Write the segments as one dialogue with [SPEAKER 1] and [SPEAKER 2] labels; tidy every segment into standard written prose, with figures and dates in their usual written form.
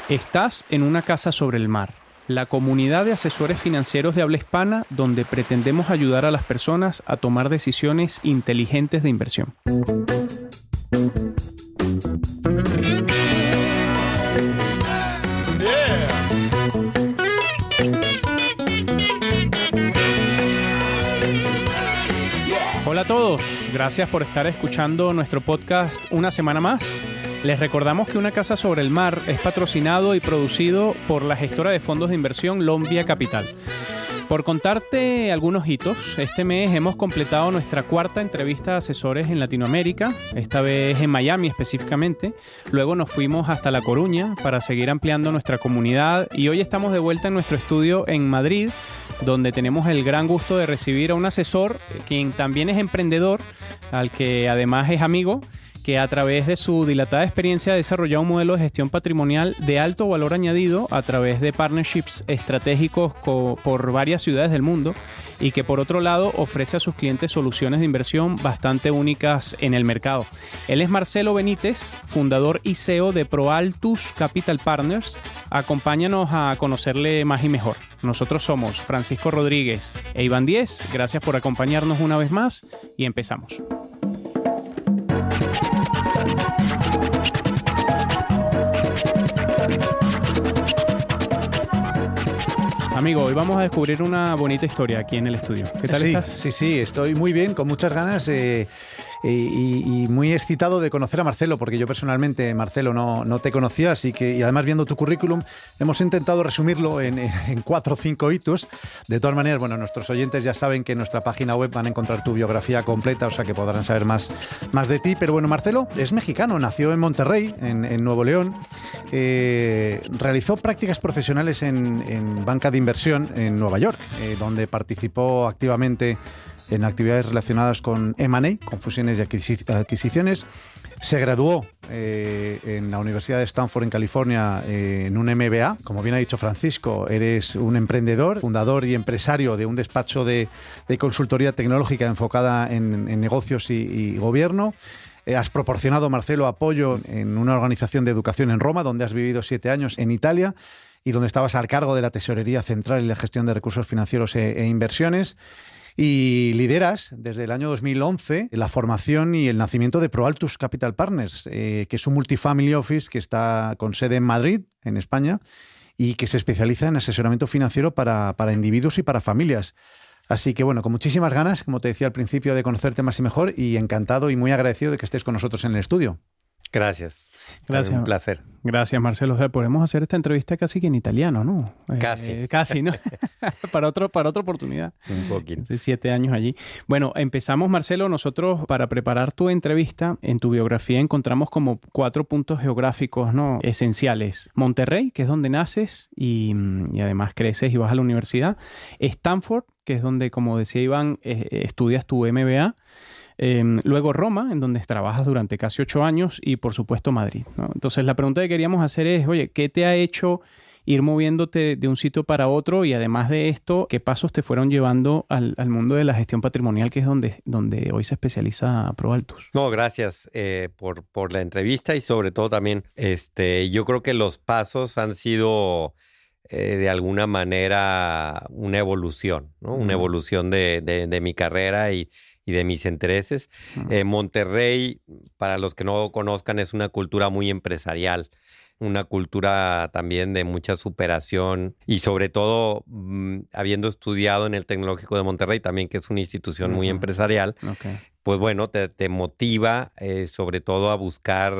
[SPEAKER 1] Estás en una casa sobre el mar, la comunidad de asesores financieros de habla hispana donde pretendemos ayudar a las personas a tomar decisiones inteligentes de inversión. Hola a todos, gracias por estar escuchando nuestro podcast una semana más. Les recordamos que Una Casa sobre el Mar es patrocinado y producido por la gestora de fondos de inversión Lombia Capital. Por contarte algunos hitos, este mes hemos completado nuestra cuarta entrevista a asesores en Latinoamérica, esta vez en Miami específicamente. Luego nos fuimos hasta La Coruña para seguir ampliando nuestra comunidad y hoy estamos de vuelta en nuestro estudio en Madrid, donde tenemos el gran gusto de recibir a un asesor, quien también es emprendedor, al que además es amigo, que a través de su dilatada experiencia ha desarrollado un modelo de gestión patrimonial de alto valor añadido a través de partnerships estratégicos por varias ciudades del mundo y que por otro lado ofrece a sus clientes soluciones de inversión bastante únicas en el mercado. Él es Marcelo Benítez, fundador y CEO de ProAltus Capital Partners. Acompáñanos a conocerle más y mejor. Nosotros somos Francisco Rodríguez e Iván Díez. Gracias por acompañarnos una vez más y empezamos. Amigo, hoy vamos a descubrir una bonita historia aquí en el estudio. ¿Qué tal estás?
[SPEAKER 2] Sí, estoy muy bien, con muchas ganas y muy excitado de conocer a Marcelo, porque yo personalmente, Marcelo, no te conocía, así que, y además viendo tu currículum, hemos intentado resumirlo en 4 o 5 hitos. De todas maneras, bueno, nuestros oyentes ya saben que en nuestra página web van a encontrar tu biografía completa, o sea que podrán saber más de ti. Pero bueno, Marcelo es mexicano, nació en Monterrey, en Nuevo León, realizó prácticas profesionales en banca de inversión en Nueva York, donde participó activamente en actividades relacionadas con M&A, con fusiones y adquisiciones. Se graduó en la Universidad de Stanford en California en un MBA. Como bien ha dicho Francisco, eres un emprendedor, fundador y empresario de un despacho de consultoría tecnológica enfocada en negocios y gobierno. Has proporcionado, Marcelo, apoyo en una organización de educación en Roma, donde has vivido 7 años, en Italia, y donde estabas al cargo de la Tesorería Central y la gestión de recursos financieros e inversiones. Y lideras desde el año 2011 la formación y el nacimiento de ProAltus Capital Partners, que es un multifamily office que está con sede en Madrid, en España, y que se especializa en asesoramiento financiero para individuos y para familias. Así que bueno, con muchísimas ganas, como te decía al principio, de conocerte más y mejor, y encantado y muy agradecido de que estés con nosotros en el estudio.
[SPEAKER 3] Gracias.
[SPEAKER 1] Gracias.
[SPEAKER 3] Un placer.
[SPEAKER 1] Gracias, Marcelo. O sea, podemos hacer esta entrevista casi que en italiano, ¿no? Casi, ¿no? para otra oportunidad.
[SPEAKER 3] Un poquito.
[SPEAKER 1] 7 años allí. Bueno, empezamos, Marcelo. Nosotros, para preparar tu entrevista, en tu biografía encontramos como 4 puntos geográficos, ¿no?, esenciales. Monterrey, que es donde naces y además creces y vas a la universidad. Stanford, que es donde, como decía Iván, estudias tu MBA. Luego Roma, en donde trabajas durante casi 8 años, y por supuesto Madrid, ¿no? Entonces la pregunta que queríamos hacer es, oye, ¿qué te ha hecho ir moviéndote de un sitio para otro? Y además de esto, ¿qué pasos te fueron llevando al mundo de la gestión patrimonial, que es donde hoy se especializa ProAltus?
[SPEAKER 3] No, gracias por la entrevista y sobre todo también, yo creo que los pasos han sido de alguna manera una evolución, ¿no? Una evolución de mi carrera y de mis intereses. Monterrey, para los que no conozcan, es una cultura muy empresarial, una cultura también de mucha superación y sobre todo habiendo estudiado en el Tecnológico de Monterrey también, que es una institución muy empresarial, pues bueno, te motiva sobre todo a buscar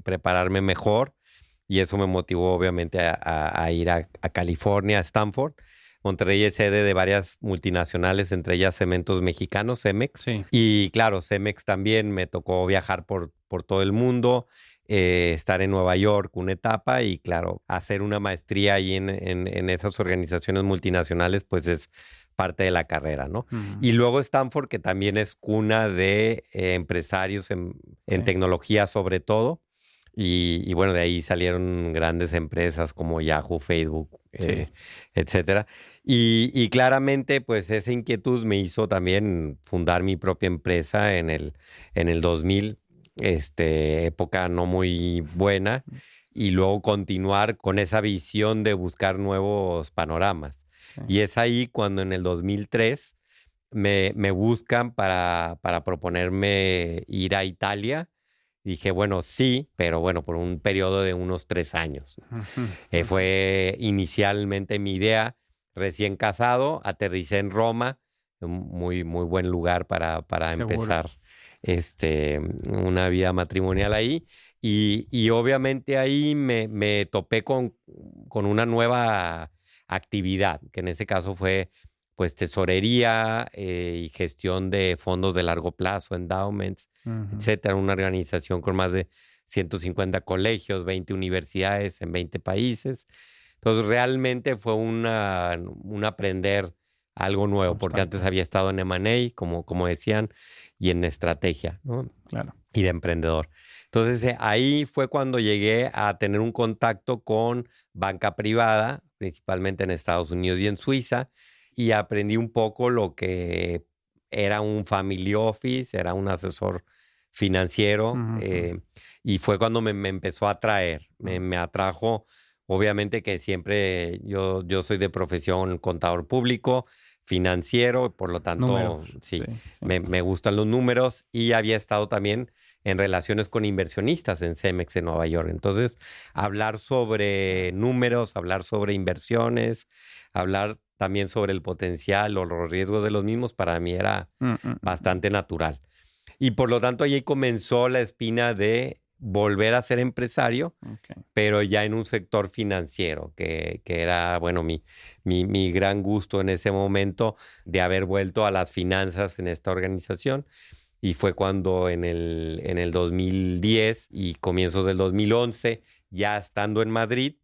[SPEAKER 3] prepararme mejor, y eso me motivó obviamente a ir a California, a Stanford. Monterrey es sede de varias multinacionales, entre ellas Cementos Mexicanos, Cemex.
[SPEAKER 1] Sí.
[SPEAKER 3] Y claro, Cemex también me tocó viajar por todo el mundo, estar en Nueva York una etapa y claro, hacer una maestría ahí en esas organizaciones multinacionales, pues es parte de la carrera, ¿no? Y luego Stanford, que también es cuna de empresarios en tecnología sobre todo. Y bueno, de ahí salieron grandes empresas como Yahoo, Facebook, etcétera. Y claramente, pues esa inquietud me hizo también fundar mi propia empresa en el 2000, época no muy buena. y luego continuar con esa visión de buscar nuevos panoramas.
[SPEAKER 1] Sí.
[SPEAKER 3] Y es ahí cuando en el 2003 me buscan para proponerme ir a Italia. Dije, bueno, sí, pero bueno, por un periodo de unos 3 años. Fue inicialmente mi idea, recién casado, aterricé en Roma, un muy, muy buen lugar para
[SPEAKER 1] Seguro.
[SPEAKER 3] empezar una vida matrimonial ahí. Y obviamente ahí me topé con una nueva actividad, que en ese caso fue pues tesorería y gestión de fondos de largo plazo, endowments, etcétera. Una organización con más de 150 colegios, 20 universidades en 20 países. Entonces realmente fue un aprender algo nuevo, porque
[SPEAKER 1] Constante.
[SPEAKER 3] antes había estado en M&A, como decían, y en estrategia, ¿no?
[SPEAKER 1] Claro.
[SPEAKER 3] Y de emprendedor. Entonces ahí fue cuando llegué a tener un contacto con banca privada, principalmente en Estados Unidos y en Suiza, y aprendí un poco lo que era un family office, era un asesor financiero, y fue cuando me empezó a atraer, me atrajo, obviamente que siempre yo soy de profesión contador público, financiero, por lo tanto,
[SPEAKER 1] Números.
[SPEAKER 3] sí,
[SPEAKER 1] Sí.
[SPEAKER 3] me gustan los números y había estado también en relaciones con inversionistas en Cemex en Nueva York. Entonces, hablar sobre números, hablar sobre inversiones, hablar también sobre el potencial o los riesgos de los mismos, para mí era bastante natural. Y por lo tanto, ahí comenzó la espina de volver a ser empresario, pero ya en un sector financiero, que era, bueno, mi gran gusto en ese momento de haber vuelto a las finanzas en esta organización. Y fue cuando en el 2010 y comienzos del 2011, ya estando en Madrid,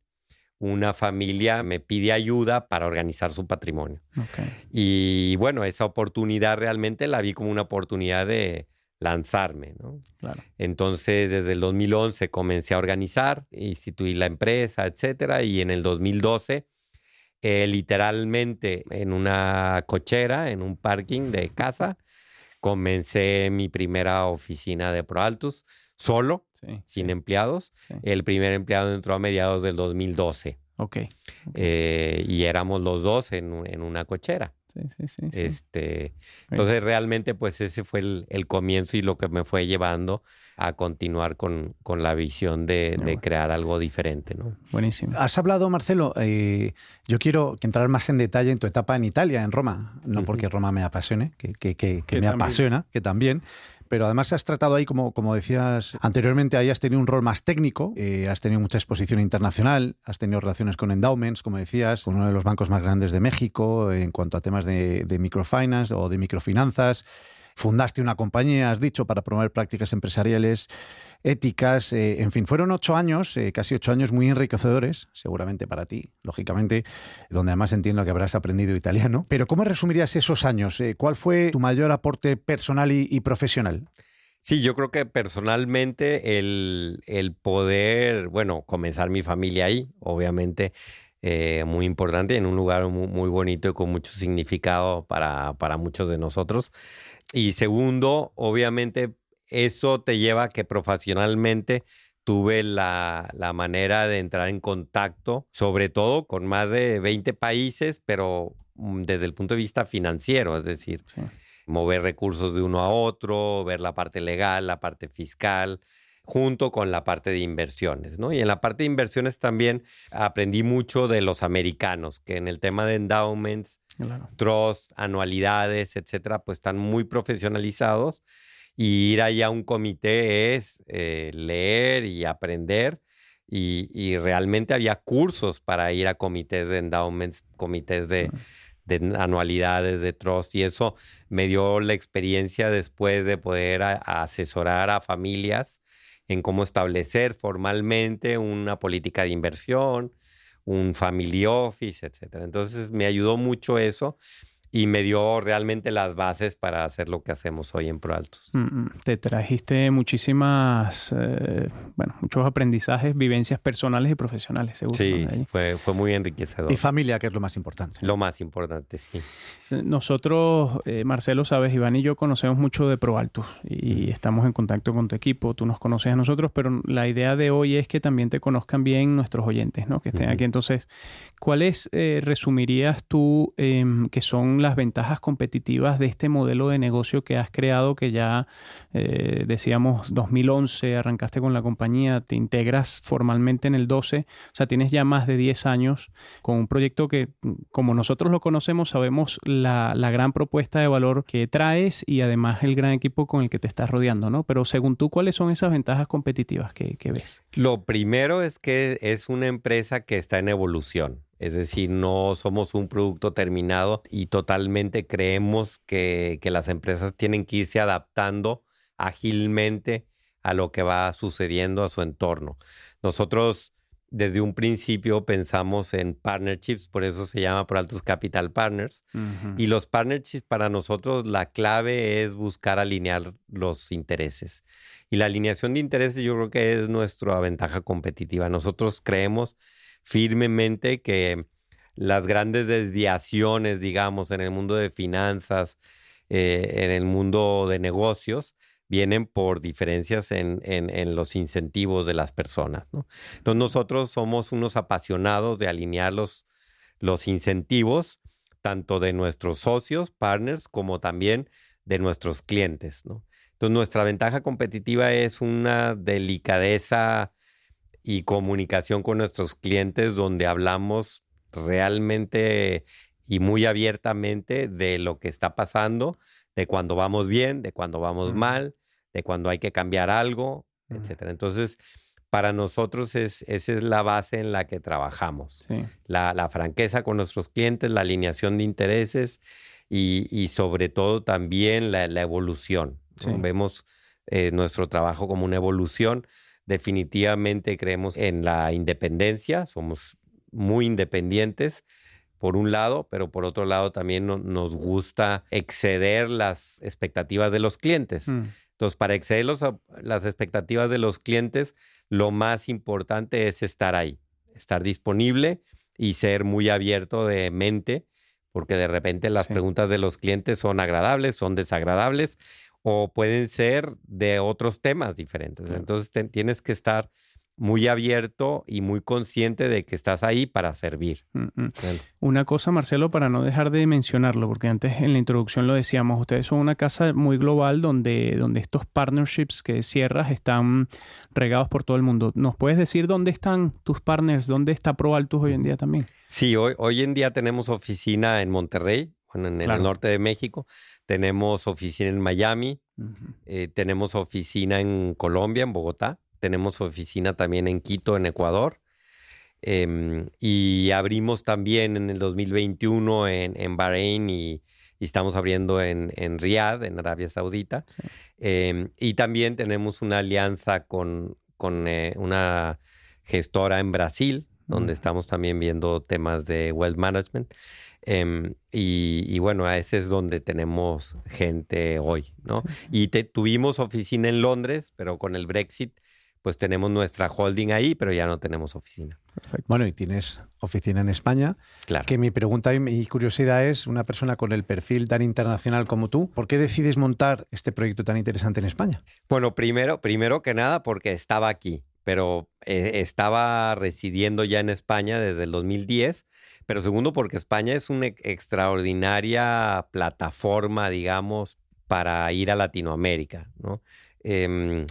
[SPEAKER 3] una familia me pide ayuda para organizar su patrimonio. Y bueno, esa oportunidad realmente la vi como una oportunidad de lanzarme, ¿no?
[SPEAKER 1] Claro.
[SPEAKER 3] Entonces, desde el 2011 comencé a organizar, instituí la empresa, etcétera, y en el 2012, literalmente en una cochera, en un parking de casa, comencé mi primera oficina de ProAltus, solo, sin empleados.
[SPEAKER 1] Sí.
[SPEAKER 3] El primer empleado entró a mediados del 2012. Y éramos los dos en una cochera.
[SPEAKER 1] Sí.
[SPEAKER 3] Entonces realmente pues ese fue el comienzo y lo que me fue llevando a continuar con la visión de crear algo diferente, ¿no?
[SPEAKER 1] Buenísimo.
[SPEAKER 2] Has hablado, Marcelo, yo quiero entrar más en detalle en tu etapa en Italia, en Roma, no porque Roma me apasione, que me apasiona, que también, pero además has tratado ahí, como decías anteriormente, ahí has tenido un rol más técnico, has tenido mucha exposición internacional, has tenido relaciones con endowments, como decías, con uno de los bancos más grandes de México en cuanto a temas de microfinance o de microfinanzas. Fundaste una compañía, has dicho, para promover prácticas empresariales éticas. En fin, fueron 8 años, casi 8 años muy enriquecedores, seguramente para ti, lógicamente, donde además entiendo que habrás aprendido italiano. Pero ¿cómo resumirías esos años? ¿Cuál fue tu mayor aporte personal y profesional?
[SPEAKER 3] Sí, yo creo que personalmente el poder, bueno, comenzar mi familia ahí, obviamente, muy importante, en un lugar muy bonito y con mucho significado para muchos de nosotros. Y segundo, obviamente, eso te lleva a que profesionalmente tuve la manera de entrar en contacto, sobre todo con más de 20 países, pero desde el punto de vista financiero, es decir, mover recursos de uno a otro, ver la parte legal, la parte fiscal, junto con la parte de inversiones, ¿no? Y en la parte de inversiones también aprendí mucho de los americanos, que en el tema de endowments, trusts, anualidades, etcétera, pues están muy profesionalizados. Y ir allá a un comité es leer y aprender. Y realmente había cursos para ir a comités de endowments, comités de anualidades, de trust, y eso me dio la experiencia después de poder asesorar a familias en cómo establecer formalmente una política de inversión, un family office, etcétera. Entonces me ayudó mucho eso. y me dio realmente las bases para hacer lo que hacemos hoy en ProAltus.
[SPEAKER 1] Te trajiste muchos aprendizajes, vivencias personales y profesionales, seguro.
[SPEAKER 3] Sí,
[SPEAKER 1] ¿no?
[SPEAKER 3] fue muy enriquecedor.
[SPEAKER 2] Y familia, que es lo más importante.
[SPEAKER 3] Lo más importante, sí.
[SPEAKER 1] Nosotros, Marcelo, sabes, Iván y yo conocemos mucho de ProAltus y estamos en contacto con tu equipo, tú nos conoces a nosotros, pero la idea de hoy es que también te conozcan bien nuestros oyentes, ¿no? Que estén aquí. Entonces, ¿cuáles resumirías tú que son las ventajas competitivas de este modelo de negocio que has creado, que ya decíamos 2011 arrancaste con la compañía, te integras formalmente en el 12, o sea, tienes ya más de 10 años con un proyecto que, como nosotros lo conocemos, sabemos la gran propuesta de valor que traes y además el gran equipo con el que te estás rodeando, ¿no? Pero según tú, ¿cuáles son esas ventajas competitivas que ves?
[SPEAKER 3] Lo primero es que es una empresa que está en evolución. Es decir, no somos un producto terminado y totalmente creemos que las empresas tienen que irse adaptando ágilmente a lo que va sucediendo a su entorno. Nosotros desde un principio pensamos en partnerships, por eso se llama ProAltus Capital Partners. Y los partnerships para nosotros la clave es buscar alinear los intereses. Y la alineación de intereses yo creo que es nuestra ventaja competitiva. Nosotros creemos firmemente que las grandes desviaciones, digamos, en el mundo de finanzas, en el mundo de negocios, vienen por diferencias en los incentivos de las personas, ¿no? Entonces nosotros somos unos apasionados de alinear los incentivos, tanto de nuestros socios, partners, como también de nuestros clientes, ¿no? Entonces nuestra ventaja competitiva es una delicadeza y comunicación con nuestros clientes donde hablamos realmente y muy abiertamente de lo que está pasando, de cuando vamos bien, de cuando vamos mal, de cuando hay que cambiar algo, etcétera. Entonces, para nosotros esa es la base en la que trabajamos.
[SPEAKER 1] Sí.
[SPEAKER 3] La franqueza con nuestros clientes, la alineación de intereses y sobre todo también la evolución, ¿no?
[SPEAKER 1] Sí.
[SPEAKER 3] Vemos nuestro trabajo como una evolución. Definitivamente creemos en la independencia, somos muy independientes por un lado, pero por otro lado también nos gusta exceder las expectativas de los clientes. Entonces, para exceder las expectativas de los clientes, lo más importante es estar ahí, estar disponible y ser muy abierto de mente, porque de repente las preguntas de los clientes son agradables, son desagradables, o pueden ser de otros temas diferentes. Entonces tienes que estar muy abierto y muy consciente de que estás ahí para servir.
[SPEAKER 1] Una cosa, Marcelo, para no dejar de mencionarlo, porque antes en la introducción lo decíamos, ustedes son una casa muy global donde estos partnerships que cierras están regados por todo el mundo. ¿Nos puedes decir dónde están tus partners? ¿Dónde está ProAltus hoy en día también?
[SPEAKER 3] Sí, hoy en día tenemos oficina en Monterrey, en el norte de México. Tenemos oficina en Miami. Tenemos oficina en Colombia, en Bogotá. Tenemos oficina también en Quito, en Ecuador. Y abrimos también en el 2021 en Bahrein y estamos abriendo en Riad, en Arabia Saudita.
[SPEAKER 1] Sí.
[SPEAKER 3] Y también tenemos una alianza con una gestora en Brasil, donde estamos también viendo temas de wealth management. Y bueno, ese es donde tenemos gente hoy, ¿no?
[SPEAKER 1] Sí.
[SPEAKER 3] Y tuvimos oficina en Londres, pero con el Brexit pues tenemos nuestra holding ahí, pero ya no tenemos oficina.
[SPEAKER 1] Perfecto.
[SPEAKER 2] Bueno, y tienes oficina en España.
[SPEAKER 3] Claro.
[SPEAKER 2] Que mi pregunta y mi curiosidad es, una persona con el perfil tan internacional como tú, ¿por qué decides montar este proyecto tan interesante en España?
[SPEAKER 3] Bueno, primero que nada porque estaba aquí, pero estaba residiendo ya en España desde el 2010, pero segundo porque España es una extraordinaria plataforma, digamos, para ir a Latinoamérica, ¿no?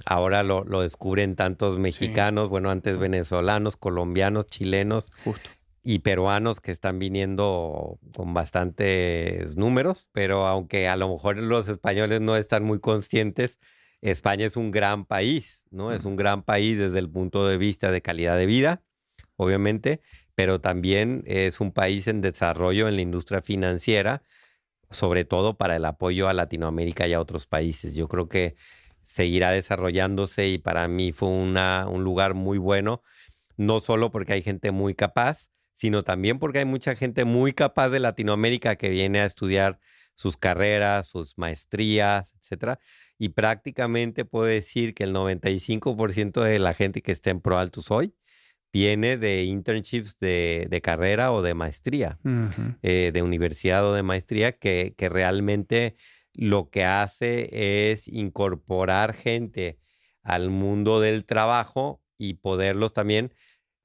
[SPEAKER 3] Ahora lo descubren tantos mexicanos, bueno, antes venezolanos, colombianos, chilenos.
[SPEAKER 1] Justo.
[SPEAKER 3] Y peruanos que están viniendo con bastantes números, pero aunque a lo mejor los españoles no están muy conscientes, España es un gran país, ¿no? Es un gran país desde el punto de vista de calidad de vida, obviamente, pero también es un país en desarrollo en la industria financiera, sobre todo para el apoyo a Latinoamérica y a otros países. Yo creo que seguirá desarrollándose y para mí fue un lugar muy bueno, no solo porque hay gente muy capaz, sino también porque hay mucha gente muy capaz de Latinoamérica que viene a estudiar sus carreras, sus maestrías, etcétera. Y prácticamente puedo decir que el 95% de la gente que está en ProAltus hoy viene de internships de carrera o de maestría, de universidad o de maestría, que realmente lo que hace es incorporar gente al mundo del trabajo y poderlos también,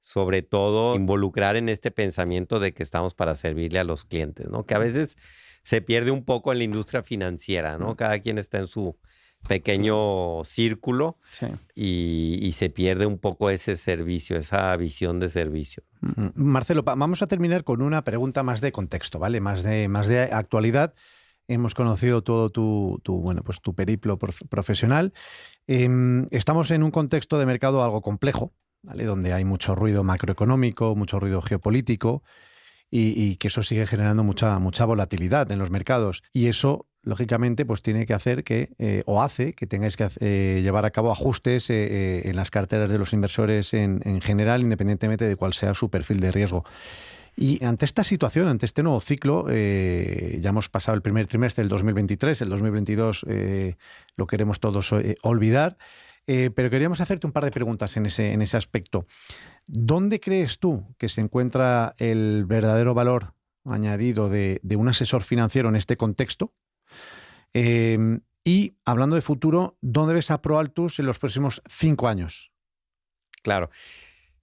[SPEAKER 3] sobre todo, involucrar en este pensamiento de que estamos para servirle a los clientes, ¿no? Que a veces se pierde un poco en la industria financiera, ¿no? Cada quien está en su pequeño círculo
[SPEAKER 1] Sí.
[SPEAKER 3] y se pierde un poco ese servicio, esa visión de servicio.
[SPEAKER 2] Marcelo, vamos a terminar con una pregunta más de contexto, ¿vale? Más de actualidad. Hemos conocido todo tu periplo profesional. Estamos en un contexto de mercado algo complejo, ¿vale? Donde hay mucho ruido macroeconómico, mucho ruido geopolítico y que eso sigue generando mucha volatilidad en los mercados. Y eso, lógicamente, pues tiene que hacer o hace que tengáis que llevar a cabo ajustes en las carteras de los inversores en general, independientemente de cuál sea su perfil de riesgo. Y ante esta situación, ante este nuevo ciclo, ya hemos pasado el primer trimestre del 2023, el 2022 lo queremos todos olvidar, pero queríamos hacerte un par de preguntas en ese aspecto. ¿Dónde crees tú que se encuentra el verdadero valor añadido de un asesor financiero en este contexto? Y hablando de futuro, ¿dónde ves a ProAltus en los próximos 5 años?
[SPEAKER 3] Claro.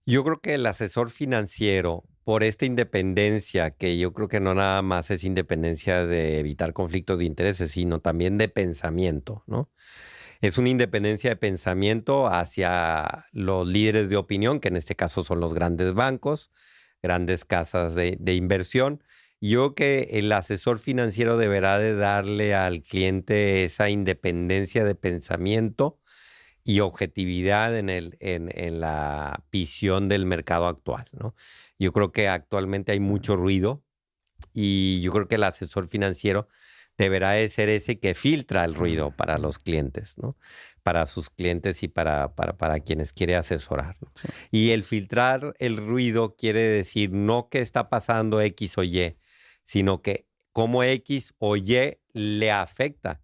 [SPEAKER 3] Yo creo que el asesor financiero, por esta independencia, que yo creo que no nada más es independencia de evitar conflictos de intereses, sino también de pensamiento, ¿no? Es una independencia de pensamiento hacia los líderes de opinión, que en este caso son los grandes bancos, grandes casas de inversión. Yo creo que el asesor financiero deberá de darle al cliente esa independencia de pensamiento y objetividad en la visión del mercado actual, ¿no? Yo creo que actualmente hay mucho ruido y yo creo que el asesor financiero deberá de ser ese que filtra el ruido para los clientes, ¿no? Para sus clientes y para quienes quiere asesorar, ¿no?
[SPEAKER 1] Sí.
[SPEAKER 3] Y el filtrar el ruido quiere decir no que está pasando X o Y, sino que cómo X o Y le afecta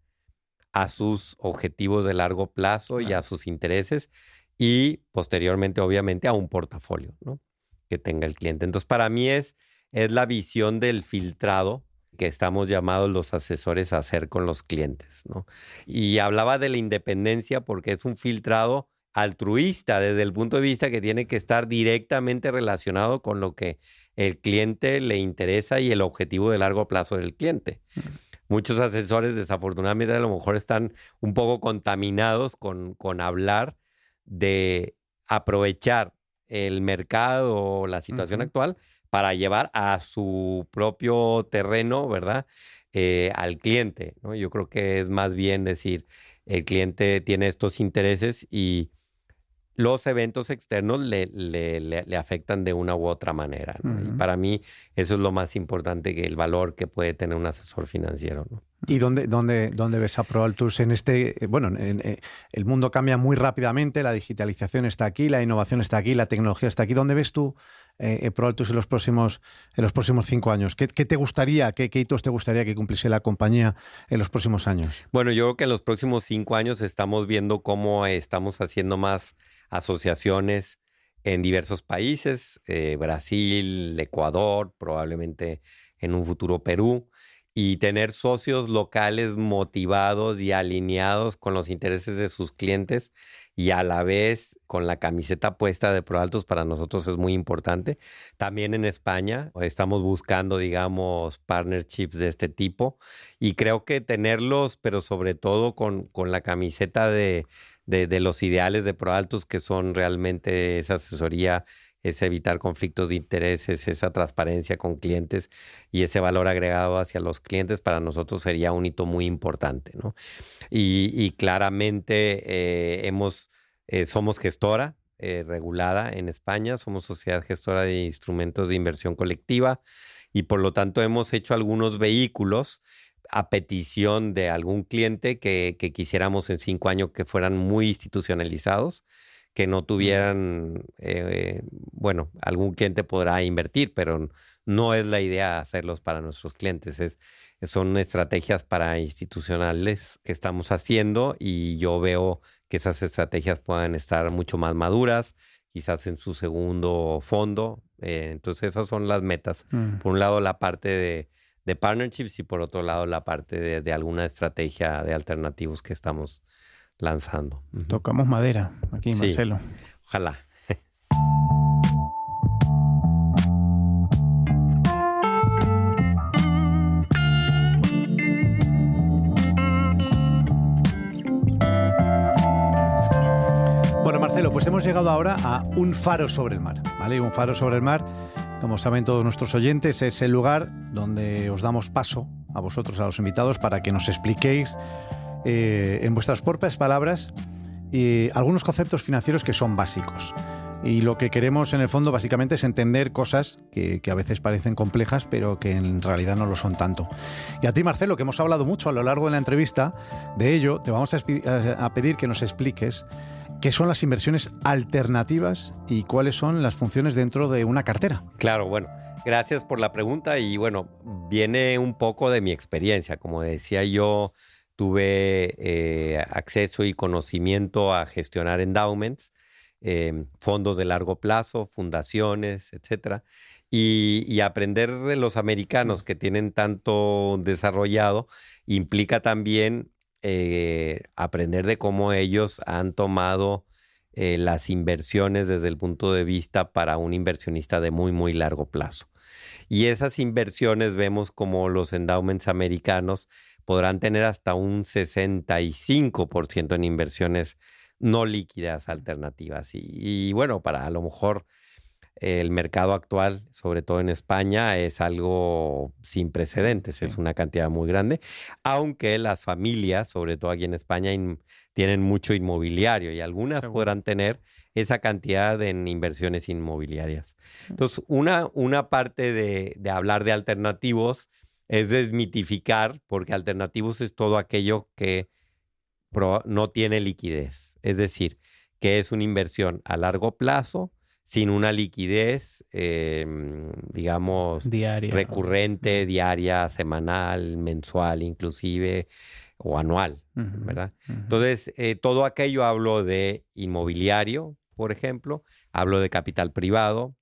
[SPEAKER 3] a sus objetivos de largo plazo y a sus intereses y posteriormente, obviamente, a un portafolio, ¿no? Que tenga el cliente. Entonces, para mí es la visión del filtrado que estamos llamados los asesores a hacer con los clientes, ¿no? Y hablaba de la independencia porque es un filtrado altruista desde el punto de vista que tiene que estar directamente relacionado con lo que el cliente le interesa y el objetivo de largo plazo del cliente. Muchos asesores, desafortunadamente, a lo mejor están un poco contaminados con hablar de aprovechar el mercado o la situación actual para llevar a su propio terreno, ¿verdad? Al cliente, ¿no? Yo creo que es más bien decir, el cliente tiene estos intereses y los eventos externos le afectan de una u otra manera, ¿no? Y para mí eso es lo más importante, que el valor que puede tener un asesor financiero, ¿no?
[SPEAKER 2] ¿Y dónde ves a ProAltus en este? Bueno, el mundo cambia muy rápidamente, la digitalización está aquí, la innovación está aquí, la tecnología está aquí. ¿Dónde ves tú ProAltus en los próximos 5 años? ¿Qué te gustaría, qué hitos te gustaría que cumpliese la compañía en los próximos años?
[SPEAKER 3] Bueno, yo creo que en los próximos 5 años estamos viendo cómo estamos haciendo más asociaciones en diversos países, Brasil, Ecuador, probablemente en un futuro Perú, y tener socios locales motivados y alineados con los intereses de sus clientes y a la vez con la camiseta puesta de ProAltus para nosotros es muy importante. También en España estamos buscando, digamos, partnerships de este tipo y creo que tenerlos, pero sobre todo con la camiseta de los ideales de ProAltus, que son realmente esa asesoría, es evitar conflictos de intereses, esa transparencia con clientes y ese valor agregado hacia los clientes, para nosotros sería un hito muy importante, ¿no? Y claramente somos gestora regulada en España, somos sociedad gestora de instrumentos de inversión colectiva y por lo tanto hemos hecho algunos vehículos a petición de algún cliente que quisiéramos en 5 años que fueran muy institucionalizados, que no tuvieran, bueno, algún cliente podrá invertir, pero no es la idea hacerlos para nuestros clientes. Son estrategias para institucionales que estamos haciendo y yo veo que esas estrategias puedan estar mucho más maduras, quizás en su segundo fondo. Entonces esas son las metas. Por un lado la parte de partnerships y por otro lado la parte de alguna estrategia de alternativos que estamos lanzando.
[SPEAKER 1] Tocamos madera aquí,
[SPEAKER 3] Sí,
[SPEAKER 1] Marcelo.
[SPEAKER 3] ojalá.
[SPEAKER 2] Bueno, Marcelo, pues hemos llegado ahora a Un Faro sobre el Mar, ¿vale? Un Faro sobre el Mar, como saben todos nuestros oyentes, es el lugar donde os damos paso a vosotros, a los invitados, para que nos expliquéis en vuestras propias palabras algunos conceptos financieros que son básicos. Y lo que queremos en el fondo básicamente es entender cosas que a veces parecen complejas, pero que en realidad no lo son tanto. Y a ti, Marcelo, que hemos hablado mucho a lo largo de la entrevista de ello, te vamos a pedir que nos expliques qué son las inversiones alternativas y cuáles son las funciones dentro de una cartera.
[SPEAKER 3] Claro, bueno, gracias por la pregunta y bueno, viene un poco de mi experiencia. Como decía yo, tuve acceso y conocimiento a gestionar endowments, fondos de largo plazo, fundaciones, etcétera, y aprender de los americanos que tienen tanto desarrollado implica también aprender de cómo ellos han tomado las inversiones desde el punto de vista para un inversionista de muy, muy largo plazo. Y esas inversiones vemos como los endowments americanos podrán tener hasta un 65% en inversiones no líquidas alternativas. Y bueno, para a lo mejor el mercado actual, sobre todo en España, es algo sin precedentes, sí. Es una cantidad muy grande, aunque las familias, sobre todo aquí en España, tienen mucho inmobiliario y algunas podrán tener esa cantidad en inversiones inmobiliarias. Entonces, una parte de hablar de alternativos es desmitificar, porque alternativos es todo aquello que no tiene liquidez, es decir, que es una inversión a largo plazo, sin una liquidez, digamos,
[SPEAKER 1] diaria,
[SPEAKER 3] recurrente, diaria, semanal, mensual, inclusive, o anual, ¿verdad? Entonces, todo aquello hablo de inmobiliario, por ejemplo, hablo de capital privado,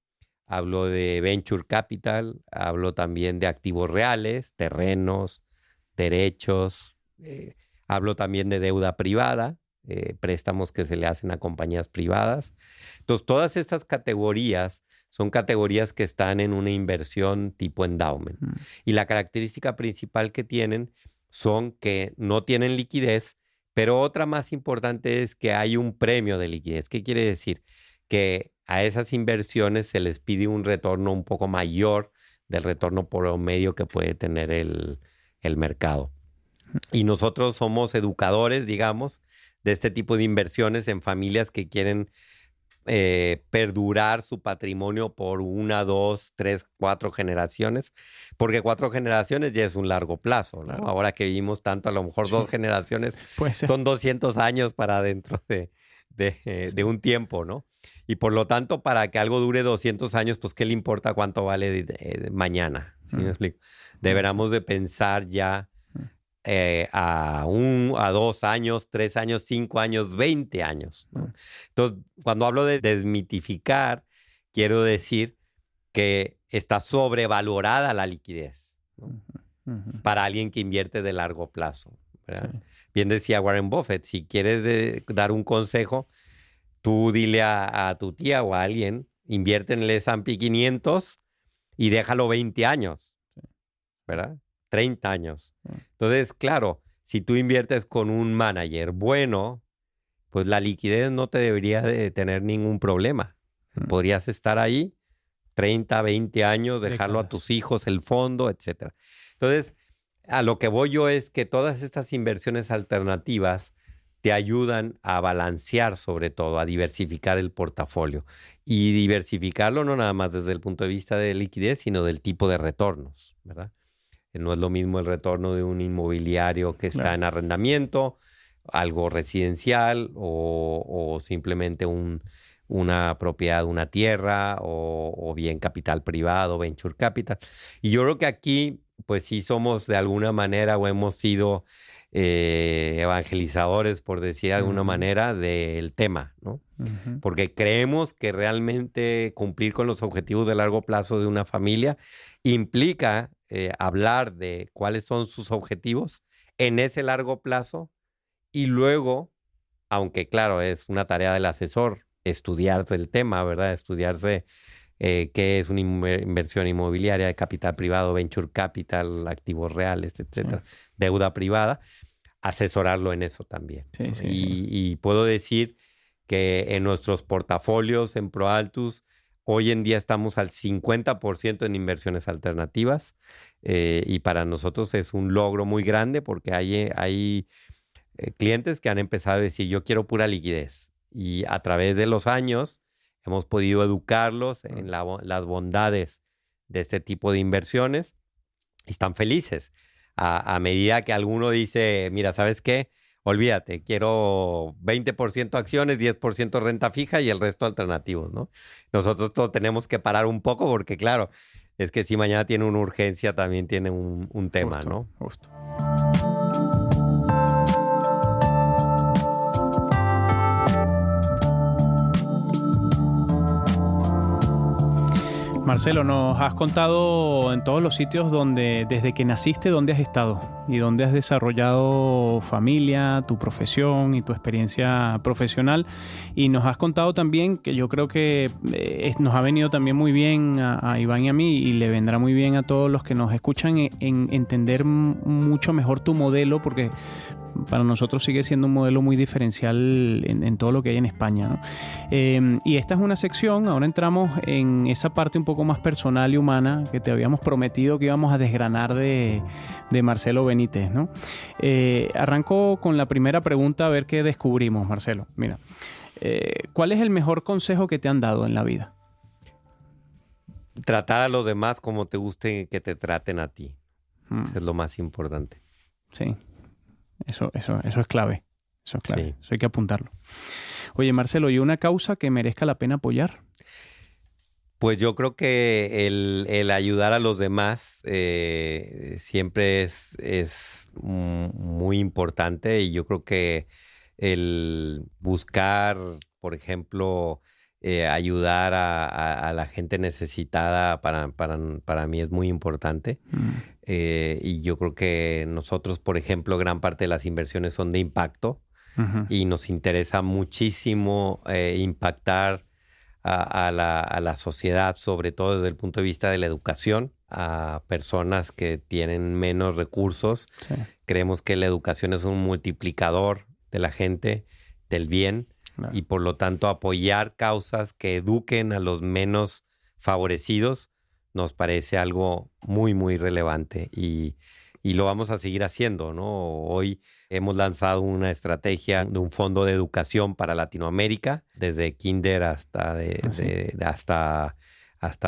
[SPEAKER 3] hablo de venture capital, hablo también de activos reales, terrenos, derechos, hablo también de deuda privada, préstamos que se le hacen a compañías privadas. Entonces, todas estas categorías son categorías que están en una inversión tipo endowment. Y la característica principal que tienen son que no tienen liquidez, pero otra más importante es que hay un premio de liquidez. ¿Qué quiere decir? Que a esas inversiones se les pide un retorno un poco mayor del retorno promedio que puede tener el mercado. Y nosotros somos educadores, digamos, de este tipo de inversiones en familias que quieren perdurar su patrimonio por 1, 2, 3, 4 generaciones, porque 4 generaciones ya es un largo plazo, ¿no? Claro. Ahora que vivimos tanto, a lo mejor 2 generaciones son 200 años para dentro de un tiempo, ¿no? Y por lo tanto, para que algo dure 200 años, pues ¿qué le importa cuánto vale mañana? ¿Sí me explico? Deberíamos de pensar ya a 2 años, 3 años, 5 años, 20 años, ¿no? Entonces, cuando hablo de desmitificar, quiero decir que está sobrevalorada la liquidez, ¿no? Para alguien que invierte de largo plazo, ¿verdad? Sí. Bien decía Warren Buffett, si quieres dar un consejo, tú dile a tu tía o a alguien, invierte en el S&P 500 y déjalo 20 años, ¿verdad? 30 años. Entonces, claro, si tú inviertes con un manager bueno, pues la liquidez no te debería de tener ningún problema. Podrías estar ahí 30, 20 años, dejarlo a tus hijos, el fondo, etc. Entonces, a lo que voy yo es que todas estas inversiones alternativas te ayudan a balancear, sobre todo, a diversificar el portafolio. Y diversificarlo no nada más desde el punto de vista de liquidez, sino del tipo de retornos, ¿verdad? No es lo mismo el retorno de un inmobiliario que está en arrendamiento algo residencial o simplemente una propiedad, una tierra o bien capital privado, venture capital. Y yo creo que aquí, pues sí somos de alguna manera o hemos sido evangelizadores, por decir de alguna manera, del tema, ¿no? Porque creemos que realmente cumplir con los objetivos de largo plazo de una familia implica hablar de cuáles son sus objetivos en ese largo plazo y luego, aunque claro, es una tarea del asesor, estudiarse el tema, ¿verdad? Estudiarse qué es una inversión inmobiliaria de capital privado, venture capital, activos reales, etcétera, deuda privada, asesorarlo en eso también.
[SPEAKER 1] Sí,
[SPEAKER 3] ¿no?
[SPEAKER 1] sí,
[SPEAKER 3] Y puedo decir que en nuestros portafolios en ProAltus, hoy en día estamos al 50% en inversiones alternativas y para nosotros es un logro muy grande porque hay clientes que han empezado a decir, yo quiero pura liquidez. Y a través de los años hemos podido educarlos en las bondades de este tipo de inversiones y están felices. A medida que alguno dice, mira, ¿sabes qué? Olvídate, quiero 20% acciones, 10% renta fija y el resto alternativos, ¿no? Nosotros todos tenemos que parar un poco porque, claro, es que si mañana tiene una urgencia, también tiene un tema,
[SPEAKER 1] Justo,
[SPEAKER 3] ¿no?
[SPEAKER 1] justo. Marcelo, nos has contado en todos los sitios donde, desde que naciste, dónde has estado y dónde has desarrollado familia, tu profesión y tu experiencia profesional. Y nos has contado también, que yo creo que nos ha venido también muy bien a Iván y a mí, y le vendrá muy bien a todos los que nos escuchan en entender mucho mejor tu modelo, porque para nosotros sigue siendo un modelo muy diferencial en todo lo que hay en España, ¿no? Y esta es una sección, ahora entramos en esa parte un poco más personal y humana que te habíamos prometido que íbamos a desgranar de Marcelo Benítez, ¿no? Arranco con la primera pregunta a ver qué descubrimos, Marcelo. Mira, ¿cuál es el mejor consejo que te han dado en la vida?
[SPEAKER 3] Tratar a los demás como te guste que te traten a ti. Eso es lo más importante.
[SPEAKER 1] Sí. Eso es clave. Eso es clave.
[SPEAKER 3] Sí.
[SPEAKER 1] Eso hay que apuntarlo. Oye, Marcelo, ¿y una causa que merezca la pena apoyar?
[SPEAKER 3] Pues yo creo que el ayudar a los demás siempre es muy importante y yo creo que el buscar, por ejemplo, ayudar a la gente necesitada para mí es muy importante. Y yo creo que nosotros, por ejemplo, gran parte de las inversiones son de impacto y nos interesa muchísimo impactar a la sociedad, sobre todo desde el punto de vista de la educación, a personas que tienen menos recursos.
[SPEAKER 1] Sí.
[SPEAKER 3] Creemos que la educación es un multiplicador de la gente, del bien,
[SPEAKER 1] Claro.
[SPEAKER 3] y por lo tanto apoyar causas que eduquen a los menos favorecidos nos parece algo muy, muy relevante y lo vamos a seguir haciendo, ¿no? Hoy hemos lanzado una estrategia de un fondo de educación para Latinoamérica, desde kinder hasta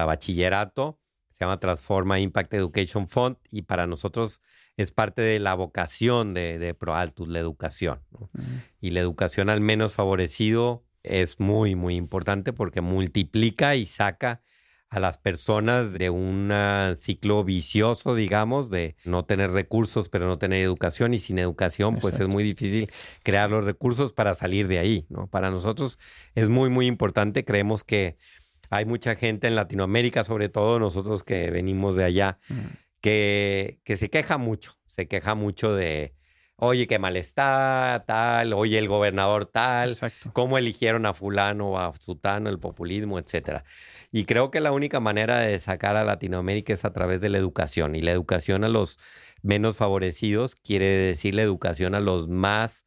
[SPEAKER 3] bachillerato. Se llama Transforma Impact Education Fund y para nosotros es parte de la vocación de ProAltus, la educación, ¿no? Y la educación al menos favorecido es muy, muy importante porque multiplica y saca a las personas de un ciclo vicioso, digamos, de no tener recursos, pero no tener educación. Y sin educación, pues
[SPEAKER 1] Exacto.
[SPEAKER 3] es muy difícil crear los recursos para salir de ahí, ¿no? Para nosotros es muy, muy importante. Creemos que hay mucha gente en Latinoamérica, sobre todo nosotros que venimos de allá, que se queja mucho de, oye, qué mal está, tal, oye, el gobernador tal,
[SPEAKER 1] Exacto.
[SPEAKER 3] cómo eligieron a fulano o a sutano, el populismo, etcétera. Y creo que la única manera de sacar a Latinoamérica es a través de la educación. Y la educación a los menos favorecidos quiere decir la educación a los más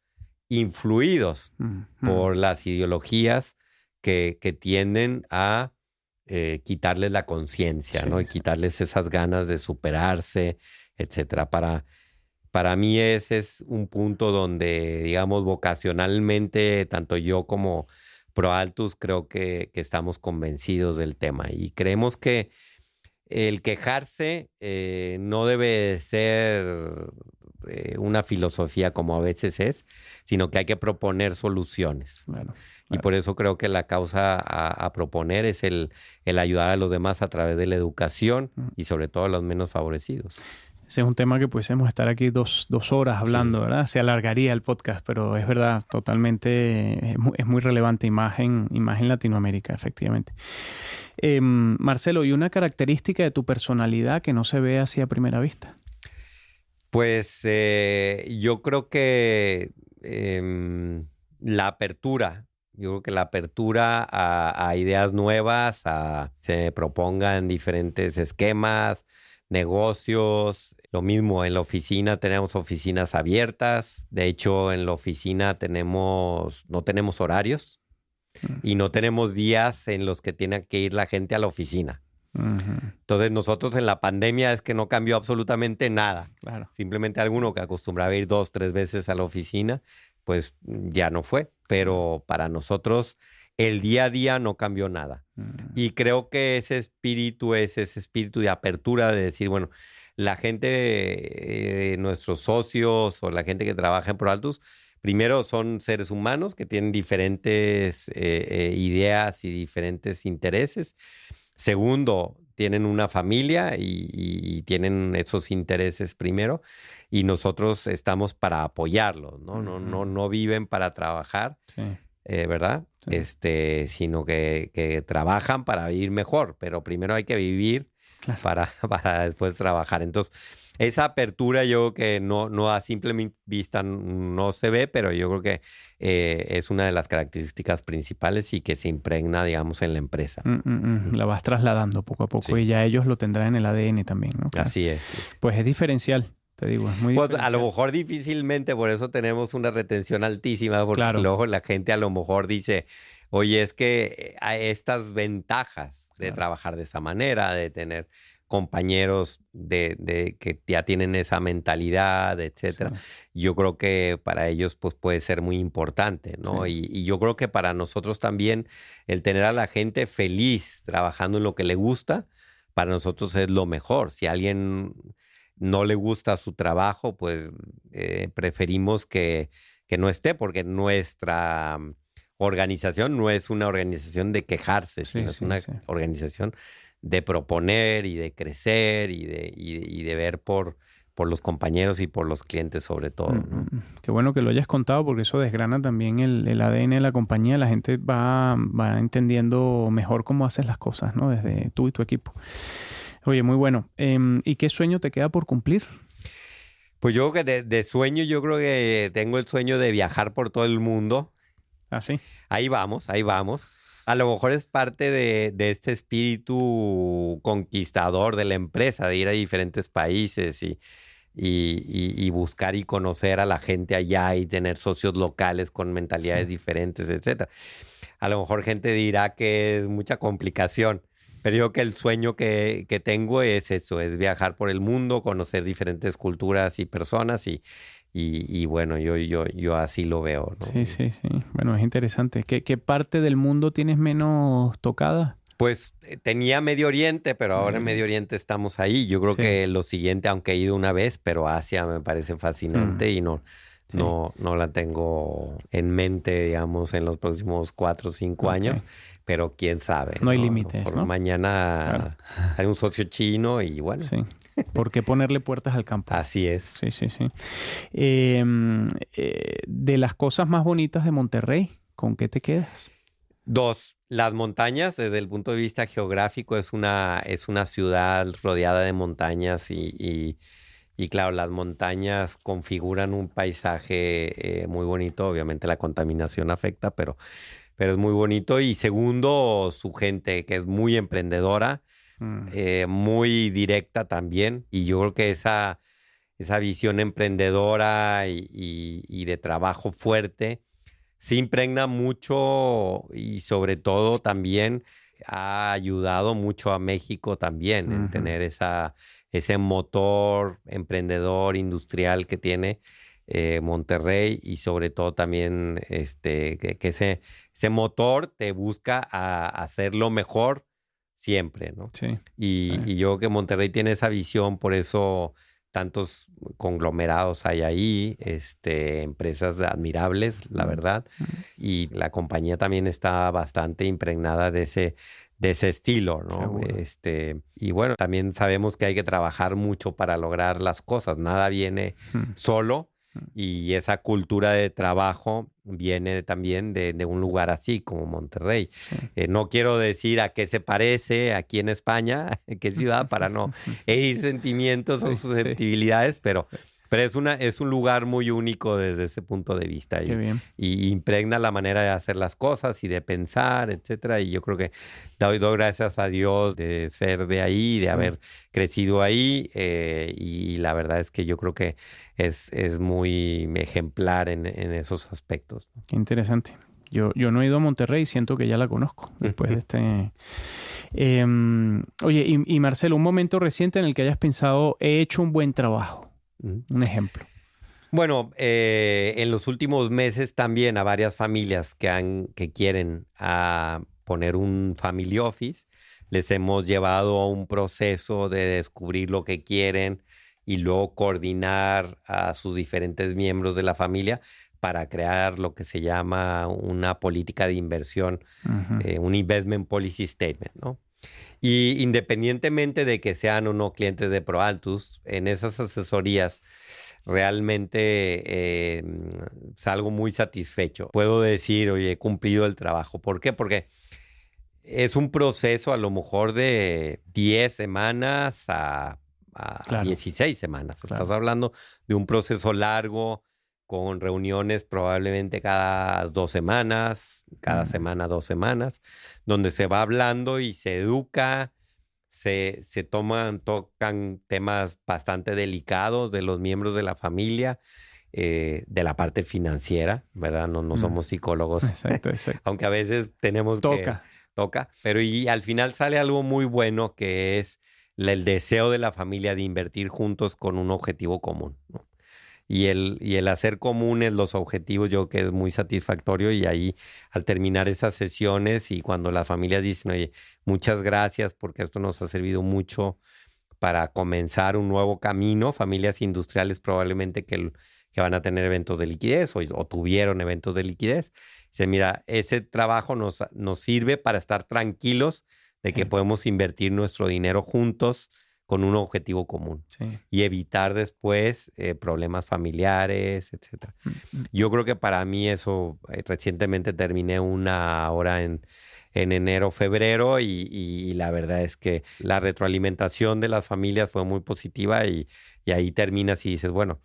[SPEAKER 3] influidos por las ideologías que tienden a quitarles la conciencia,
[SPEAKER 1] Sí,
[SPEAKER 3] ¿no? Y
[SPEAKER 1] sí.
[SPEAKER 3] quitarles esas ganas de superarse, etcétera. Para mí ese es un punto donde, digamos, vocacionalmente, tanto yo como ProAltus creo que estamos convencidos del tema y creemos que el quejarse no debe ser una filosofía como a veces es, sino que hay que proponer soluciones.
[SPEAKER 1] Claro,
[SPEAKER 3] Y
[SPEAKER 1] claro.
[SPEAKER 3] por eso creo que la causa a proponer es el ayudar a los demás a través de la educación y sobre todo a los menos favorecidos.
[SPEAKER 1] Ese es un tema que pudiésemos estar aquí dos horas hablando,
[SPEAKER 3] Sí.
[SPEAKER 1] ¿verdad? Se alargaría el podcast, pero es verdad, totalmente, es muy relevante, y más en Latinoamérica, efectivamente. Marcelo, ¿y una característica de tu personalidad que no se ve así a primera vista?
[SPEAKER 3] Pues yo creo que la apertura. Yo creo que la apertura a ideas nuevas, se propongan diferentes esquemas, negocios. Lo mismo, en la oficina tenemos oficinas abiertas. De hecho, en la oficina no tenemos horarios y no tenemos días en los que tiene que ir la gente a la oficina.
[SPEAKER 1] Ujú,
[SPEAKER 3] Entonces, nosotros en la pandemia es que no cambió absolutamente nada.
[SPEAKER 1] claro.
[SPEAKER 3] Simplemente alguno que acostumbraba a ir 2, 3 veces a la oficina, pues ya no fue. Pero para nosotros el día a día no cambió nada. Y creo que ese espíritu es ese espíritu de apertura, de decir, bueno, la gente, nuestros socios o la gente que trabaja en ProAltus, primero son seres humanos que tienen diferentes ideas y diferentes intereses. Segundo, tienen una familia y tienen esos intereses primero, y nosotros estamos para apoyarlos, ¿no? No viven para trabajar,
[SPEAKER 1] Sí,
[SPEAKER 3] ¿verdad?
[SPEAKER 1] sí.
[SPEAKER 3] Sino que trabajan para vivir mejor, pero primero hay que vivir
[SPEAKER 1] Claro.
[SPEAKER 3] para después trabajar. Entonces, esa apertura yo creo que no a simple vista no se ve, pero yo creo que es una de las características principales y que se impregna, digamos, en la empresa.
[SPEAKER 1] La vas trasladando poco a poco,
[SPEAKER 3] Sí.
[SPEAKER 1] y ya ellos lo tendrán en el ADN también, ¿no? Claro.
[SPEAKER 3] Así es.
[SPEAKER 1] Pues es diferencial, te digo, es muy
[SPEAKER 3] Pues, a
[SPEAKER 1] diferencial.
[SPEAKER 3] lo mejor difícilmente, por eso tenemos una retención altísima, porque
[SPEAKER 1] Claro.
[SPEAKER 3] luego la gente a lo mejor dice, oye, es que hay estas ventajas de
[SPEAKER 1] Claro.
[SPEAKER 3] trabajar de esa manera, de tener compañeros de que ya tienen esa mentalidad, etcétera.
[SPEAKER 1] Sí.
[SPEAKER 3] Yo creo que para ellos pues puede ser muy importante, ¿no?
[SPEAKER 1] Sí.
[SPEAKER 3] Y yo creo que para nosotros también el tener a la gente feliz trabajando en lo que le gusta, para nosotros es lo mejor. Si a alguien no le gusta su trabajo, pues preferimos que no esté, porque nuestra organización no es una organización de quejarse,
[SPEAKER 1] Sí,
[SPEAKER 3] sino es
[SPEAKER 1] sí,
[SPEAKER 3] una
[SPEAKER 1] sí.
[SPEAKER 3] organización de proponer y de crecer y de ver por los compañeros y por los clientes sobre todo, ¿no?
[SPEAKER 1] Qué bueno que lo hayas contado, porque eso desgrana también el ADN de la compañía. La gente va entendiendo mejor cómo haces las cosas, ¿no? Desde tú y tu equipo. Oye, muy bueno. ¿Y qué sueño te queda por cumplir?
[SPEAKER 3] Pues yo creo que de sueño, yo creo que tengo el sueño de viajar por todo el mundo.
[SPEAKER 1] ¿Ah, sí?
[SPEAKER 3] Ahí vamos, ahí vamos. A lo mejor es parte de este espíritu conquistador de la empresa, de ir a diferentes países y buscar y conocer a la gente allá y tener socios locales con mentalidades
[SPEAKER 1] Sí.
[SPEAKER 3] diferentes, etcétera. A lo mejor gente dirá que es mucha complicación, pero yo creo que el sueño que tengo es eso, es viajar por el mundo, conocer diferentes culturas y personas y bueno, yo así lo veo, ¿no?
[SPEAKER 1] Sí, sí, sí. Bueno, es interesante. ¿Qué parte del mundo tienes menos tocada?
[SPEAKER 3] Pues tenía Medio Oriente, pero ahora en
[SPEAKER 1] Medio
[SPEAKER 3] Medio Oriente estamos ahí. Yo creo
[SPEAKER 1] Sí.
[SPEAKER 3] que lo siguiente, aunque he ido una vez, pero Asia me parece fascinante y
[SPEAKER 1] Sí.
[SPEAKER 3] no la tengo en mente, digamos, en los próximos 4 o 5
[SPEAKER 1] Ok.
[SPEAKER 3] años, pero quién sabe,
[SPEAKER 1] No hay
[SPEAKER 3] A lo
[SPEAKER 1] límites,
[SPEAKER 3] mejor
[SPEAKER 1] ¿no?
[SPEAKER 3] mañana hay un socio chino y bueno,
[SPEAKER 1] Sí. ¿Por qué ponerle puertas al campo?
[SPEAKER 3] así es.
[SPEAKER 1] Sí, sí, sí. De las cosas más bonitas de Monterrey, ¿con qué te quedas?
[SPEAKER 3] 2, las montañas, desde el punto de vista geográfico, es una ciudad rodeada de montañas y claro, las montañas configuran un paisaje muy bonito. Obviamente la contaminación afecta, pero es muy bonito. Y segundo, su gente, que es muy emprendedora, muy directa también. Y yo creo que esa visión emprendedora y de trabajo fuerte se impregna mucho y sobre todo también ha ayudado mucho a México también en tener ese motor emprendedor industrial que tiene Monterrey, y sobre todo también que ese motor te busca a hacerlo mejor siempre, ¿no?
[SPEAKER 1] Sí.
[SPEAKER 3] Y yo creo que Monterrey tiene esa visión, por eso tantos conglomerados hay ahí, empresas admirables, la verdad, y la compañía también está bastante impregnada de ese estilo, ¿no?
[SPEAKER 1] Seguro.
[SPEAKER 3] Y bueno, también sabemos que hay que trabajar mucho para lograr las cosas, nada viene solo. Y esa cultura de trabajo viene también de un lugar así como Monterrey.
[SPEAKER 1] Sí.
[SPEAKER 3] No quiero decir a qué se parece aquí en España, qué ciudad, para no herir sentimientos o
[SPEAKER 1] Sí,
[SPEAKER 3] susceptibilidades, pero
[SPEAKER 1] sí.
[SPEAKER 3] es un lugar muy único desde ese punto de vista
[SPEAKER 1] Qué bien.
[SPEAKER 3] y impregna la manera de hacer las cosas y de pensar, etcétera. Y yo creo que doy gracias a Dios de ser de ahí, de
[SPEAKER 1] Sí.
[SPEAKER 3] haber crecido ahí, y la verdad es que yo creo que es muy ejemplar en esos aspectos, ¿no?
[SPEAKER 1] Qué interesante. Yo no he ido a Monterrey y siento que ya la conozco después de este... Oye, y Marcelo, un momento reciente en el que hayas pensado, he hecho un buen trabajo. Un ejemplo.
[SPEAKER 3] Bueno, en los últimos meses también a varias familias que quieren poner un family office, les hemos llevado a un proceso de descubrir lo que quieren y luego coordinar a sus diferentes miembros de la familia para crear lo que se llama una política de inversión, un investment policy statement, ¿no? Y independientemente de que sean o no clientes de ProAltus, en esas asesorías realmente salgo muy satisfecho. Puedo decir, oye, he cumplido el trabajo. ¿Por qué? Porque es un proceso a lo mejor de 10 semanas a
[SPEAKER 1] Claro.
[SPEAKER 3] 16 semanas.
[SPEAKER 1] Claro.
[SPEAKER 3] Estás hablando de un proceso largo, con reuniones probablemente cada 2 semanas, cada semana 2 semanas, donde se va hablando y se educa, se tocan temas bastante delicados de los miembros de la familia, de la parte financiera, ¿verdad? No somos psicólogos,
[SPEAKER 1] Exacto.
[SPEAKER 3] aunque a veces tenemos toca, pero y al final sale algo muy bueno, que es el deseo de la familia de invertir juntos con un objetivo común, ¿no? Y el hacer comunes los objetivos, yo creo que es muy satisfactorio. Y ahí, al terminar esas sesiones y cuando las familias dicen, oye, muchas gracias porque esto nos ha servido mucho para comenzar un nuevo camino, familias industriales probablemente que van a tener eventos de liquidez o tuvieron eventos de liquidez. Dice, mira, ese trabajo nos sirve para estar tranquilos de que podemos invertir nuestro dinero juntos con un objetivo común y evitar después problemas familiares, etcétera. Yo creo que para mí eso, recientemente terminé una ahora en enero, febrero, y la verdad es que la retroalimentación de las familias fue muy positiva y ahí terminas y dices, bueno,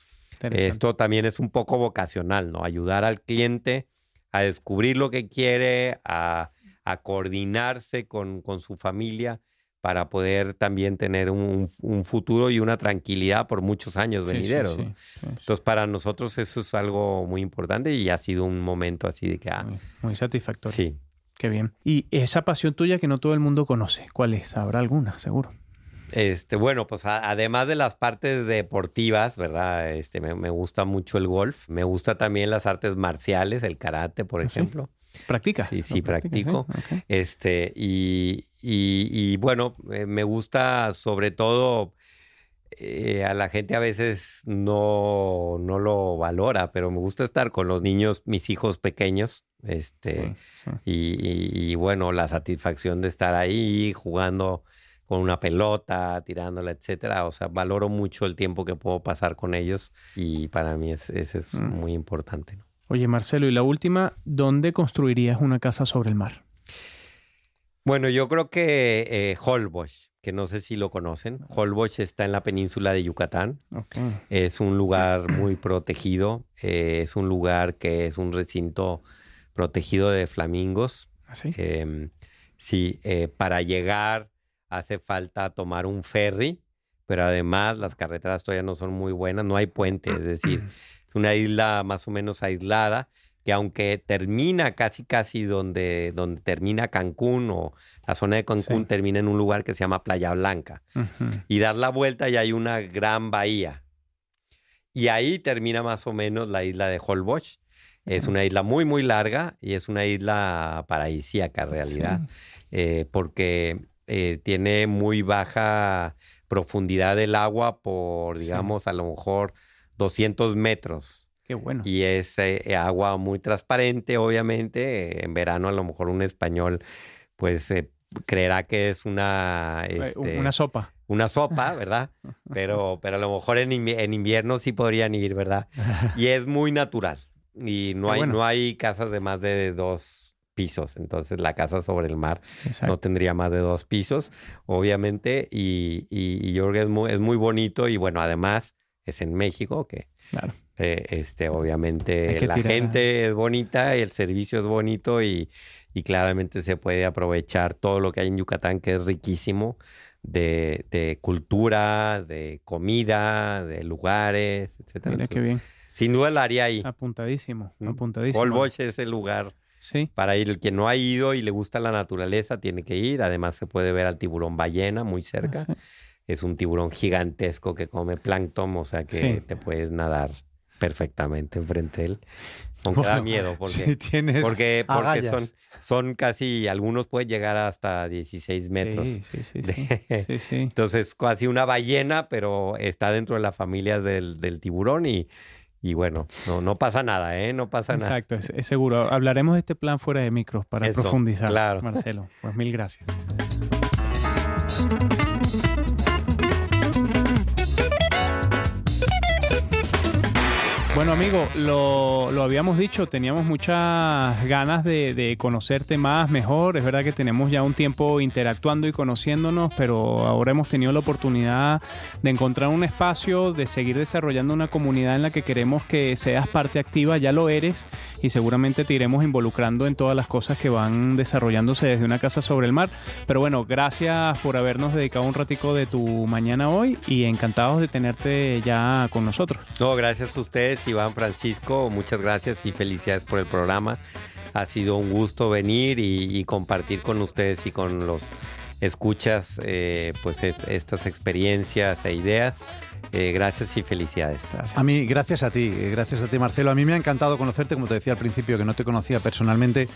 [SPEAKER 3] esto también es un poco vocacional, ¿no? Ayudar al cliente a descubrir lo que quiere, a coordinarse con su familia para poder también tener un futuro y una tranquilidad por muchos años venideros, ¿no? Entonces, para nosotros eso es algo muy importante y ha sido un momento así de que...
[SPEAKER 1] muy satisfactorio.
[SPEAKER 3] Sí.
[SPEAKER 1] Qué bien. Y esa pasión tuya que no todo el mundo conoce, ¿cuál es? Habrá alguna, seguro.
[SPEAKER 3] Bueno, pues además de las partes deportivas, ¿verdad? Me gusta mucho el golf. Me gusta también las artes marciales, el karate, por ejemplo.
[SPEAKER 1] ¿Practicas?
[SPEAKER 3] Sí, practico.
[SPEAKER 1] Okay.
[SPEAKER 3] Y bueno, me gusta sobre todo, a la gente a veces no lo valora, pero me gusta estar con los niños, mis hijos pequeños, Y bueno, la satisfacción de estar ahí jugando con una pelota, tirándola, etcétera. O sea, valoro mucho el tiempo que puedo pasar con ellos y para mí ese es muy importante, ¿no?
[SPEAKER 1] Oye, Marcelo, y la última, ¿dónde construirías una casa sobre el mar?
[SPEAKER 3] Bueno, yo creo que Holbox, que no sé si lo conocen. Holbox está en la península de Yucatán.
[SPEAKER 1] Okay.
[SPEAKER 3] Es un lugar muy protegido. Es un lugar que es un recinto protegido de flamingos.
[SPEAKER 1] ¿Ah, sí?
[SPEAKER 3] Sí, para llegar hace falta tomar un ferry, pero además las carreteras todavía no son muy buenas, no hay puente, es decir, es una isla más o menos aislada, que aunque termina casi donde termina Cancún, o la zona de Cancún termina en un lugar que se llama Playa Blanca. Y dar la vuelta y hay una gran bahía. Y ahí termina más o menos la isla de Holbox. Es una isla muy, muy larga y es una isla paradisíaca en realidad, porque tiene muy baja profundidad del agua por, digamos, a lo mejor 200 metros.
[SPEAKER 1] Qué bueno.
[SPEAKER 3] Y es agua muy transparente, obviamente. En verano a lo mejor un español pues creerá que es una
[SPEAKER 1] sopa.
[SPEAKER 3] Una sopa, ¿verdad? Pero a lo mejor en invierno sí podrían ir, ¿verdad? Y es muy natural. Y no hay casas de más de 2 pisos. Entonces la casa sobre el mar no tendría más de 2 pisos, obviamente. Y yo creo que es muy bonito. Y bueno, además es en México que...
[SPEAKER 1] Claro.
[SPEAKER 3] Obviamente la gente es bonita, el servicio es bonito y claramente se puede aprovechar todo lo que hay en Yucatán, que es riquísimo, de cultura, de comida, de lugares, etcétera.
[SPEAKER 1] Mira qué bien.
[SPEAKER 3] Sin duda la haría ahí.
[SPEAKER 1] Apuntadísimo.
[SPEAKER 3] Holbox es el lugar para ir. El que no ha ido y le gusta la naturaleza tiene que ir. Además se puede ver al tiburón ballena muy cerca. Es un tiburón gigantesco que come plancton, o sea que te puedes nadar perfectamente enfrente de él. Aunque da miedo porque son casi, algunos pueden llegar hasta 16 metros.
[SPEAKER 1] Sí.
[SPEAKER 3] Entonces, casi una ballena, pero está dentro de la familia del tiburón y bueno, no pasa nada, no pasa nada.
[SPEAKER 1] Exacto, es seguro. Hablaremos de este plan fuera de micros para profundizar, claro. Marcelo. Pues mil gracias. Bueno, amigo, lo habíamos dicho, teníamos muchas ganas de conocerte más, mejor. Es verdad que tenemos ya un tiempo interactuando y conociéndonos, pero ahora hemos tenido la oportunidad de encontrar un espacio, de seguir desarrollando una comunidad en la que queremos que seas parte activa. Ya lo eres y seguramente te iremos involucrando en todas las cosas que van desarrollándose desde Una Casa sobre el Mar. Pero bueno, gracias por habernos dedicado un ratico de tu mañana hoy y encantados de tenerte ya con nosotros.
[SPEAKER 3] No, gracias a ustedes. Iván, Francisco, muchas gracias y felicidades por el programa. Ha sido un gusto venir y compartir con ustedes y con los escuchas pues estas experiencias e ideas. Gracias y felicidades.
[SPEAKER 2] Gracias. Gracias a ti, Marcelo. A mí me ha encantado conocerte, como te decía al principio, que no te conocía personalmente.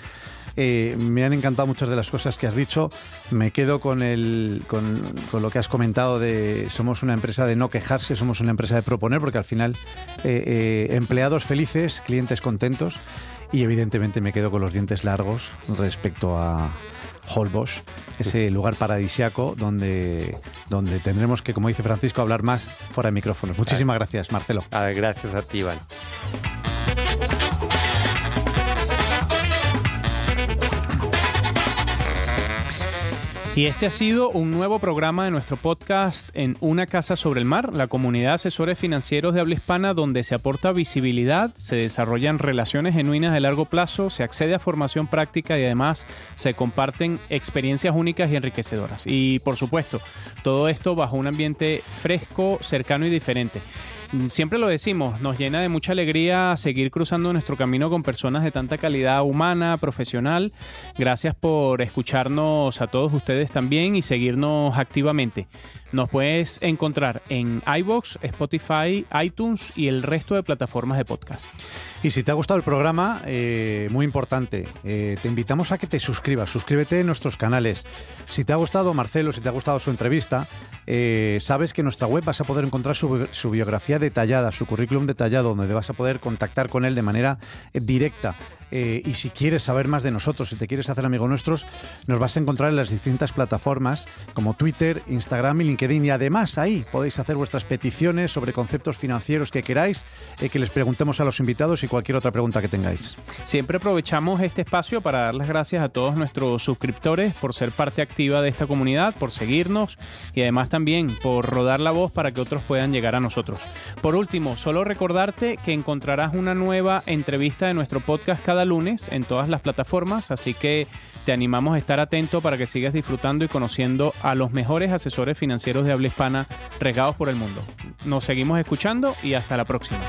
[SPEAKER 2] Me han encantado muchas de las cosas que has dicho. Me quedo con lo que has comentado de somos una empresa de no quejarse, somos una empresa de proponer, porque al final empleados felices, clientes contentos, y evidentemente me quedo con los dientes largos respecto a Holbox, ese lugar paradisiaco donde tendremos que, como dice Francisco, hablar más fuera de micrófonos. Muchísimas gracias, Marcelo.
[SPEAKER 3] Gracias a ti, Iván.
[SPEAKER 1] Y este ha sido un nuevo programa de nuestro podcast en Una Casa sobre el Mar, la comunidad de asesores financieros de habla hispana, donde se aporta visibilidad, se desarrollan relaciones genuinas de largo plazo, se accede a formación práctica y además se comparten experiencias únicas y enriquecedoras. Y por supuesto, todo esto bajo un ambiente fresco, cercano y diferente. Siempre lo decimos, nos llena de mucha alegría seguir cruzando nuestro camino con personas de tanta calidad humana, profesional. Gracias por escucharnos a todos ustedes también y seguirnos activamente. Nos puedes encontrar en iVoox, Spotify, iTunes y el resto de plataformas de podcast.
[SPEAKER 2] Y si te ha gustado el programa, muy importante, te invitamos a que te suscribas. Suscríbete en nuestros canales. Si te ha gustado Marcelo, si te ha gustado su entrevista, sabes que en nuestra web vas a poder encontrar su biografía detallada, su currículum detallado, donde vas a poder contactar con él de manera directa. Y si quieres saber más de nosotros, si te quieres hacer amigo nuestros, nos vas a encontrar en las distintas plataformas como Twitter, Instagram y LinkedIn. Y además ahí podéis hacer vuestras peticiones sobre conceptos financieros que queráis, que les preguntemos a los invitados y cualquier otra pregunta que tengáis.
[SPEAKER 1] Siempre aprovechamos este espacio para dar las gracias a todos nuestros suscriptores por ser parte activa de esta comunidad, por seguirnos y además también por rodar la voz para que otros puedan llegar a nosotros. Por último, solo recordarte que encontrarás una nueva entrevista de nuestro podcast cada lunes en todas las plataformas, así que te animamos a estar atento para que sigas disfrutando y conociendo a los mejores asesores financieros de habla hispana regados por el mundo. Nos seguimos escuchando y hasta la próxima.